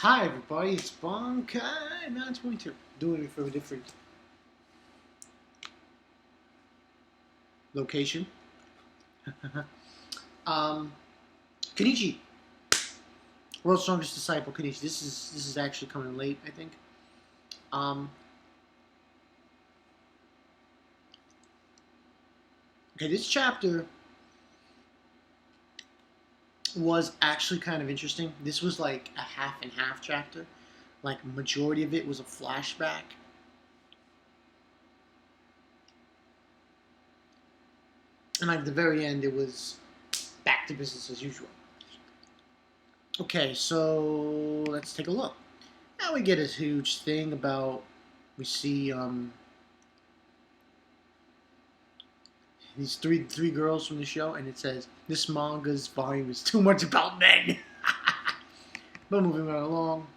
Hi everybody, it's Bonkai 922. Doing it from a different location. um, Kenichi, World's Strongest Disciple. Kenichi. This is actually coming late, I think. Um, okay, this chapter was actually kind of interesting. This was like a half and half chapter. Like majority of it was a flashback. And like the very end, it was back to business as usual. Okay, so let's take a look. Now we get a huge thing about we see these three girls from the show, and it says this manga's volume is too much about men. But moving right along.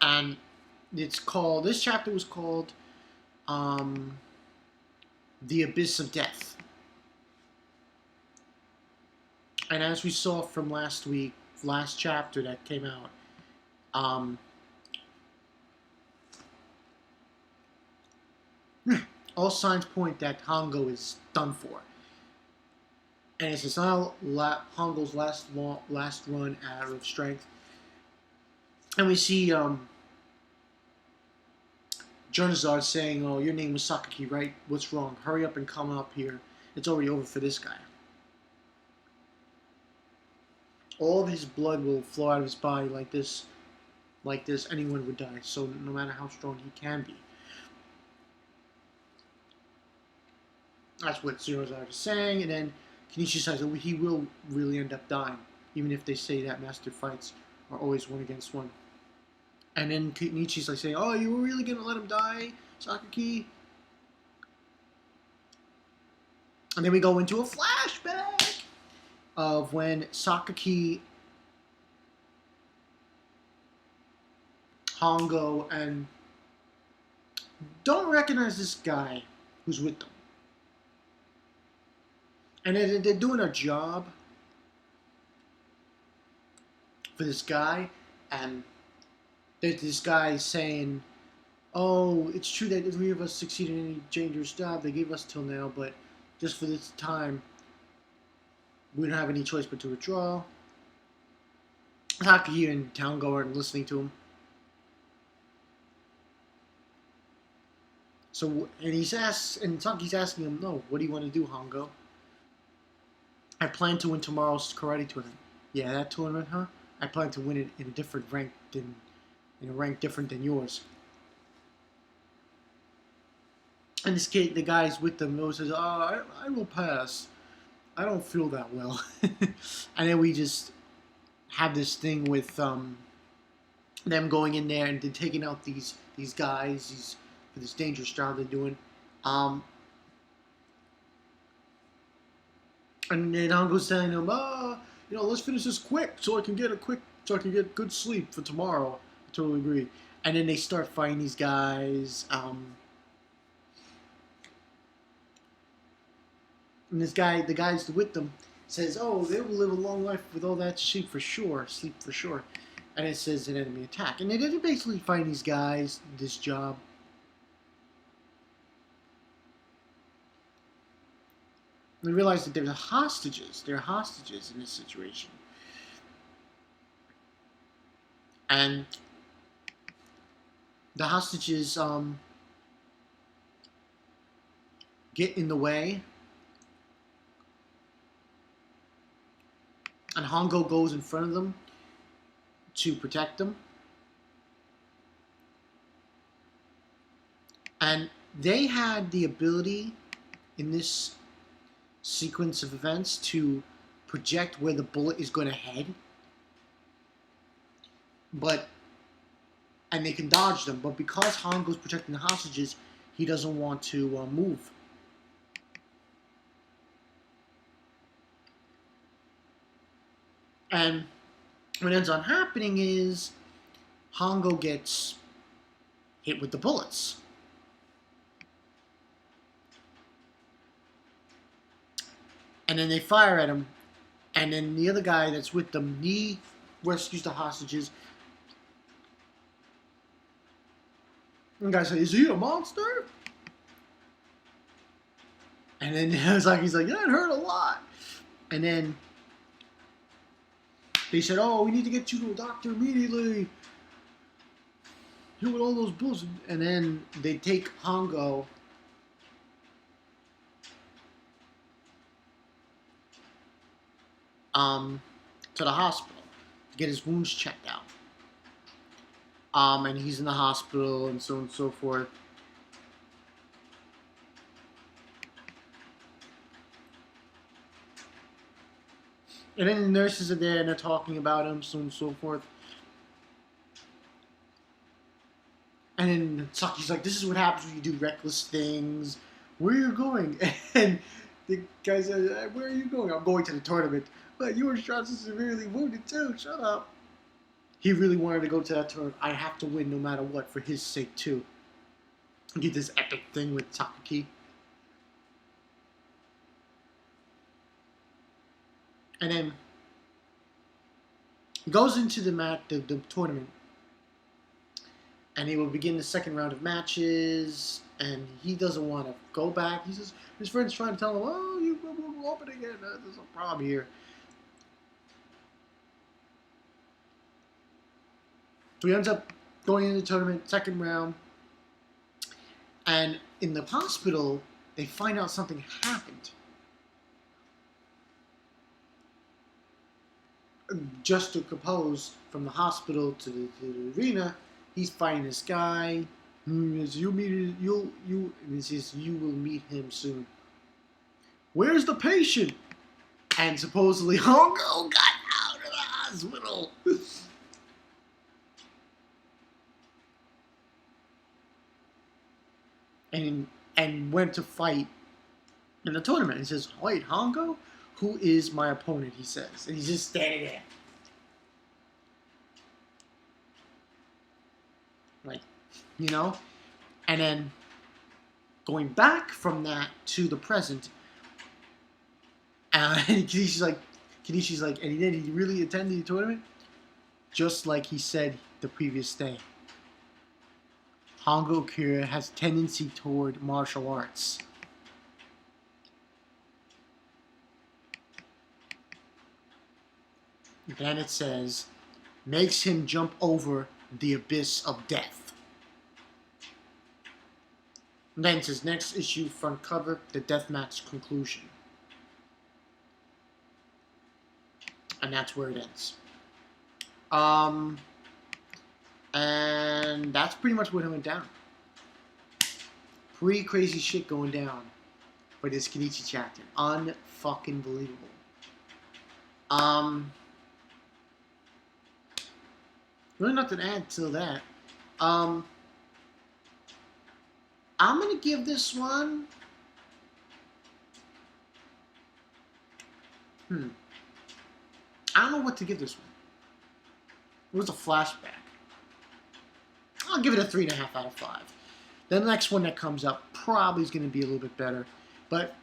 And it's called, this chapter was called The Abyss of Death. And as we saw from last chapter that came out, all signs point that Hongo is done for. And it's not Hongo's last run out of strength. And we see Jonazar saying, "Oh, your name was Sakaki, right? What's wrong? Hurry up and come up here. It's already over for this guy." All of his blood will flow out of his body like this. Anyone would die. So no matter how strong he can be. That's what Jonazar is saying. And then Kenichi says that he will really end up dying, even if they say that master fights are always one against one. And then Kenichi's like saying, "Oh, you were really gonna let him die, Sakaki?" And then we go into a flashback of when Sakaki, Hongo, and don't recognize this guy who's with them. And they're doing a job for this guy, and there's this guy saying, "Oh, it's true that the three of us succeeded in any dangerous job they gave us till now, but just for this time, we don't have any choice but to withdraw." Taki and Towngo are listening to him. So, and Taki's asking him, "No, what do you want to do, Hongo?" "I plan to win tomorrow's karate tournament." "Yeah, that tournament, huh? I plan to win it in a rank different than yours." And this kid, the guy's with them, says, "Oh, I will pass. I don't feel that well." And then we just have this thing with them going in there and taking out these guys for this dangerous job they're doing. And then Hongo's telling them, let's finish this quick so I can get good sleep for tomorrow." I totally agree. And then they start fighting these guys. And this guy, the guys with them, says, "Oh, they will live a long life with all that sleep for sure. And it says an enemy attack. And they're basically fighting these guys, this job. And they realize that they're hostages. They're hostages in this situation. And the hostages get in the way. And Hongo goes in front of them to protect them. And they had the ability in this sequence of events to project where the bullet is going to head. And they can dodge them. But because Hongo's protecting the hostages, he doesn't want to move. And what ends up happening is Hongo gets hit with the bullets. And then they fire at him. And then the other guy that's with them, he rescues the hostages. And the guy says, "Is he a monster?" And then he's like, "Yeah, it hurt a lot." And then they said, "Oh, we need to get you to a doctor immediately. Here with all those bills." And then they take Hongo to the hospital to get his wounds checked out. And he's in the hospital and so on and so forth. And then the nurses are there and they're talking about him, so on and so forth. And then Saki's like, "This is what happens when you do reckless things. Where are you going?" And the guy says, "Where are you going?" "I'm going to the tournament." "But you were shot so severely wounded too. Shut up." He really wanted to go to that tournament. I have to win no matter what for his sake too. Get this epic thing with Takaki. And then he goes into the tournament. And he will begin the second round of matches. And he doesn't want to go back. He says, his friend's trying to tell him, "Oh, you will open again. There's a problem here." So he ends up going into the tournament, second round. And in the hospital, they find out something happened. Just to compose from the hospital to the arena, he's fighting this guy. And he says, "You will meet him soon." "Where's the patient?" And supposedly Hongo got out of the hospital. and went to fight in the tournament. He says, "Wait, Hongo? Who is my opponent?" he says. And he's just standing there. Like, you know? And then going back from that to the present, and Kenishi's like, and did he really attend the tournament? Just like he said the previous day. Hongo Kira has tendency toward martial arts. Then it says, makes him jump over the abyss of death. And then it says, next issue, front cover, the deathmatch conclusion. And that's where it ends. And that's pretty much what went down. Pretty crazy shit going down for this Kenichi chapter. Unfucking believable. Really nothing to add to that. I'm gonna give this one. I don't know what to give this one. It was a flashback. I'll give it a 3.5 out of 5. The next one that comes up probably is going to be a little bit better. But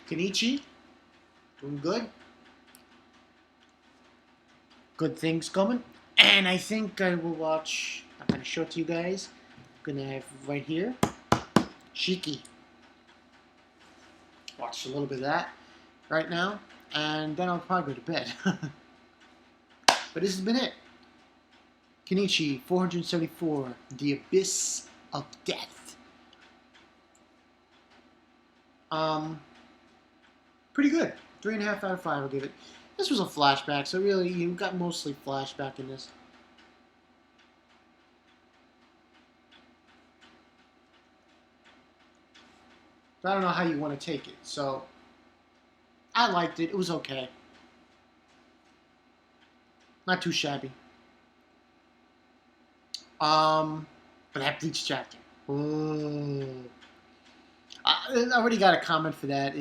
Kenichi, doing good. Good things coming. And I think I will watch, I'm going to show it to you guys. I'm going to have right here, Shiki. Watch a little bit of that right now. And then I'll probably go to bed. But this has been it. Kenichi 474, The Abyss of Death. Pretty good. 3.5 out of 5 I'll give it. This was a flashback, so really you got mostly flashback in this. I don't know how you want to take it, so I liked it. It was okay. Not too shabby. But that Bleach chapter. Oh. I already got a comment for that.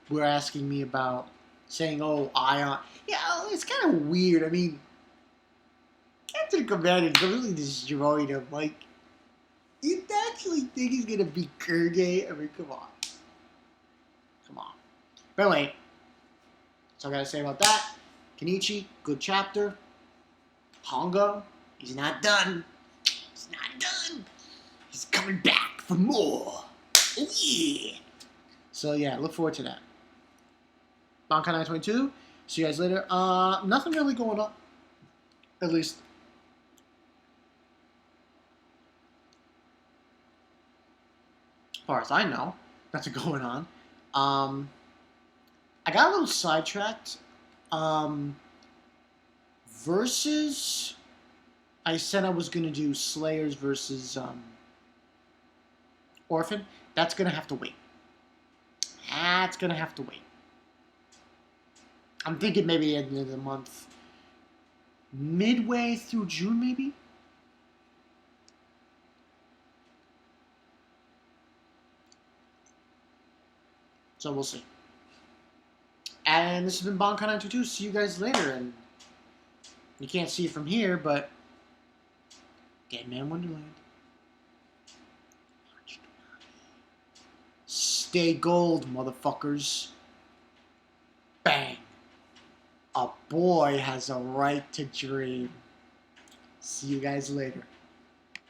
We're asking me about saying, "Oh, Ion." Yeah, it's kind of weird. I mean, Captain Commander completely destroyed him. Like, you actually think he's gonna beat Kurge? I mean, come on. Come on. But anyway, That's all I gotta say about that. Kenichi, good chapter. Hongo, he's not done. He's not done. He's coming back for more. Oh yeah. So yeah, look forward to that. Bankai 922. See you guys later. Nothing really going on. At least as far as I know, nothing going on. I got a little sidetracked. Versus, I said I was gonna do Slayers versus Orphan. That's gonna have to wait. That's gonna have to wait. I'm thinking maybe the end of the month, midway through June, maybe. So we'll see. And this has been Bankai 922. See you guys later. And you can't see it from here, but Dead Man Wonderland. Stay gold, motherfuckers. Bang. A boy has a right to dream. See you guys later.